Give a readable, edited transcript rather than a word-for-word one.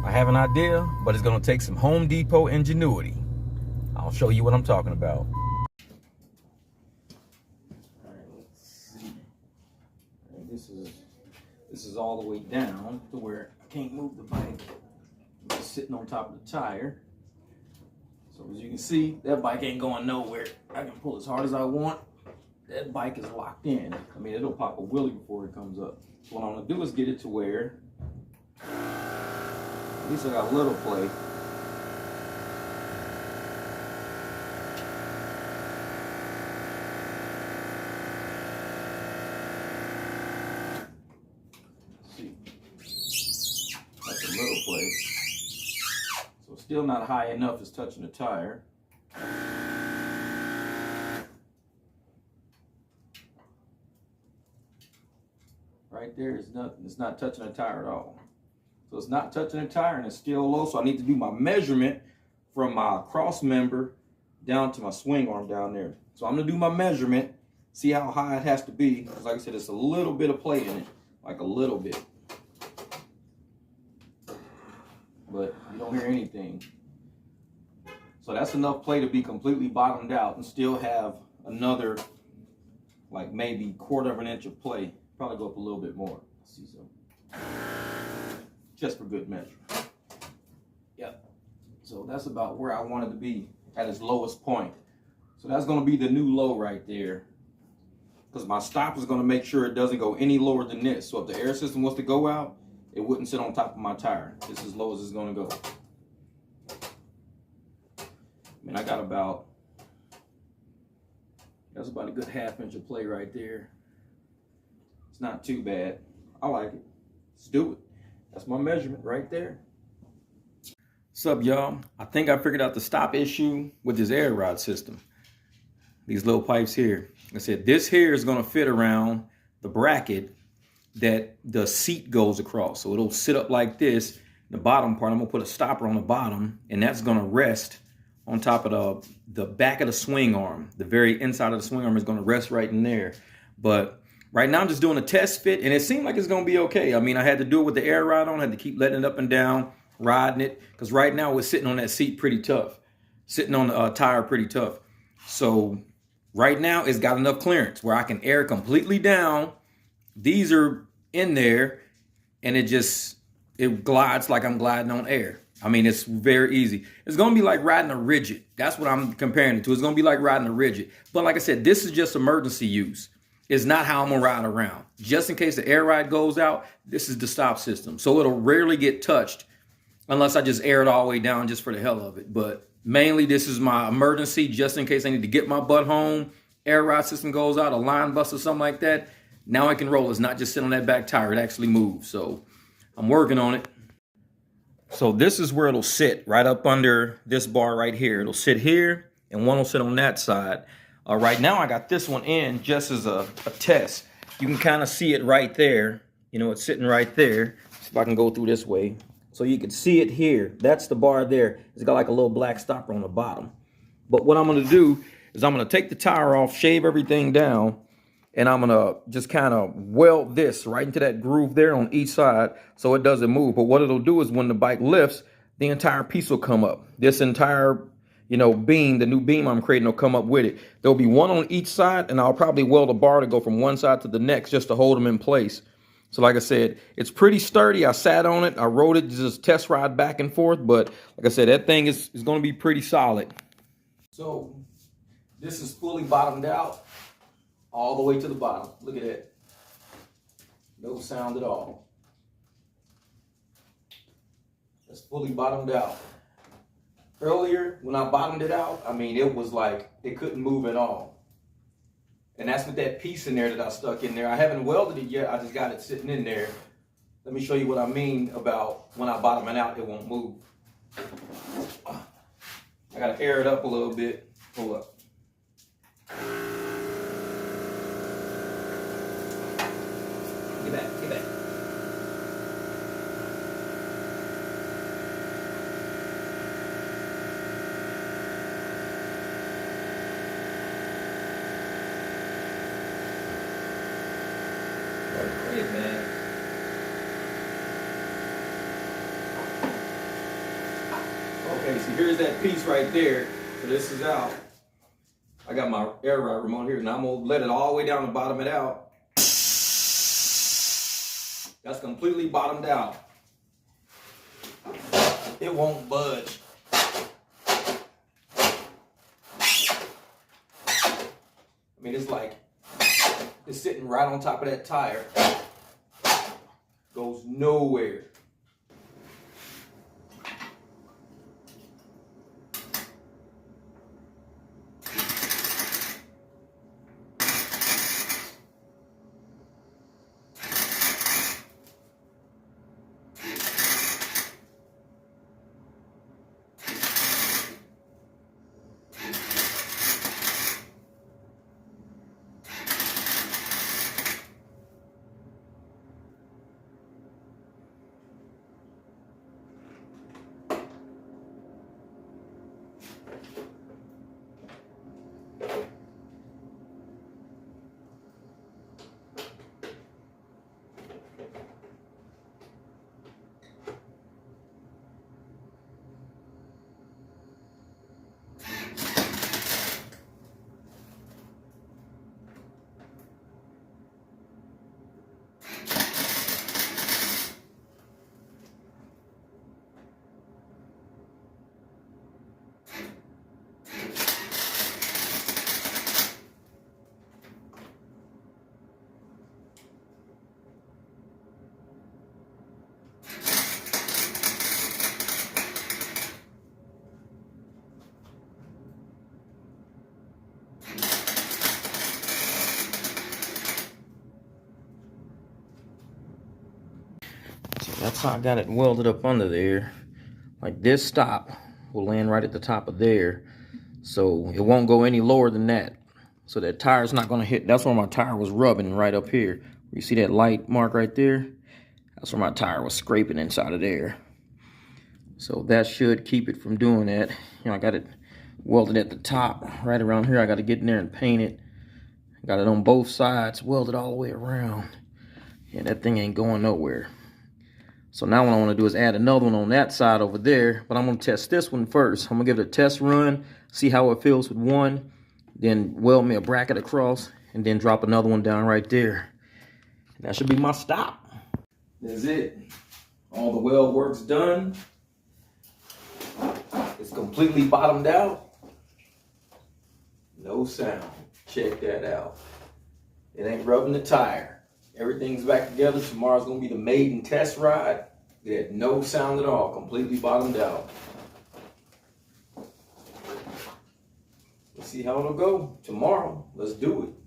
I have an idea, but it's gonna take some Home Depot ingenuity. I'll show you what I'm talking about. All right, let's see. All right, this is all the way down to where I can't move the bike. I'm just sitting on top of the tire. So as you can see, that bike ain't going nowhere. I can pull as hard as I want. That bike is locked in. I mean, it'll pop a wheelie before it comes up. So what I'm gonna do is get it to where at least I got a little play. Let's see. That's a little play. So still not high enough, it's touching the tire. Right there is nothing. It's not touching the tire at all. So it's not touching the tire and it's still low. So I need to do my measurement from my cross member down to my swing arm down there. So I'm gonna do my measurement, see how high it has to be. Because like I said, it's a little bit of play in it, like a little bit. But you don't hear anything. So that's enough play to be completely bottomed out and still have another, like maybe 1/4 of an inch of play. Probably go up a little bit more. Let's see some. Just for good measure. Yep. So that's about where I wanted to be at its lowest point. So that's going to be the new low right there. Because my stop is going to make sure it doesn't go any lower than this. So if the air system was to go out, it wouldn't sit on top of my tire. This is as low as it's going to go. I mean, I got about, that's about a good 1/2 inch of play right there. It's not too bad. I like it. Let's do it. That's my measurement right there. What's up, y'all? I think I figured out the stop issue with this air rod system. These little pipes here. Like I said, this here is gonna fit around the bracket that the seat goes across. So it'll sit up like this. The bottom part, I'm gonna put a stopper on the bottom, and that's gonna rest on top of the back of the swing arm. The very inside of the swing arm is gonna rest right in there. But right now I'm just doing a test fit, and it seemed like it's gonna be okay. I mean, I had to do it with the air rod on, I had to keep letting it up and down, riding it, because right now it's sitting on that seat pretty tough, sitting on the tire pretty tough. So right now it's got enough clearance where I can air completely down. These are in there, and it glides like I'm gliding on air. I mean, it's very easy. It's gonna be like riding a rigid. That's what I'm comparing it to. It's gonna be like riding a rigid. But like I said, this is just emergency use. It's not how I'm gonna ride around. Just in case the air ride goes out, this is the stop system. So it'll rarely get touched unless I just air it all the way down just for the hell of it. But mainly this is my emergency, just in case I need to get my butt home, air ride system goes out, a line bust or something like that. Now I can roll. It's not just sitting on that back tire, it actually moves. So I'm working on it. So this is where it'll sit, right up under this bar right here. It'll sit here, and one will sit on that side. Right now I got this one in just as a test. You can kind of see it right there. You know, it's sitting right there. See if I can go through this way. So you can see it here. That's the bar there. It's got like a little black stopper on the bottom. But what I'm gonna do is I'm gonna take the tire off, shave everything down, and I'm gonna just kind of weld this right into that groove there on each side so it doesn't move. But what it'll do is when the bike lifts, the entire piece will come up. This entire beam, the new beam I'm creating will come up with it. There'll be one on each side, and I'll probably weld a bar to go from one side to the next just to hold them in place. So like I said, it's pretty sturdy. I sat on it, I rode it, just test ride back and forth, but like I said, that thing is gonna be pretty solid. So this is fully bottomed out all the way to the bottom. Look at that. No sound at all. It's fully bottomed out. Earlier, when I bottomed it out, I mean, it was like it couldn't move at all. And that's with that piece in there that I stuck in there. I haven't welded it yet. I just got it sitting in there. Let me show you what I mean about when I bottom it out, it won't move. I got to air it up a little bit. Pull up. Get back, get back. Great, man. Okay, so here's that piece right there. So this is out. I got my air ride remote here, and I'm gonna let it all the way down and bottom it out. That's completely bottomed out. It won't budge. I mean, it's like it's sitting right on top of that tire. Goes nowhere. That's how I got it welded up under there. Like this stop will land right at the top of there. So it won't go any lower than that. So that tire's not gonna hit. That's where my tire was rubbing, right up here. You see that light mark right there? That's where my tire was scraping inside of there. So that should keep it from doing that. You know, I got it welded at the top, right around here. I gotta get in there and paint it. Got it on both sides, welded all the way around. Yeah, that thing ain't going nowhere. So now what I want to do is add another one on that side over there, but I'm going to test this one first. I'm going to give it a test run, see how it feels with one, then weld me a bracket across, and then drop another one down right there. And that should be my stop. That's it. All the weld work's done. It's completely bottomed out. No sound. Check that out. It ain't rubbing the tire. Everything's back together. Tomorrow's gonna be the maiden test ride. It had no sound at all, completely bottomed out. Let's see how it'll go tomorrow. Let's do it.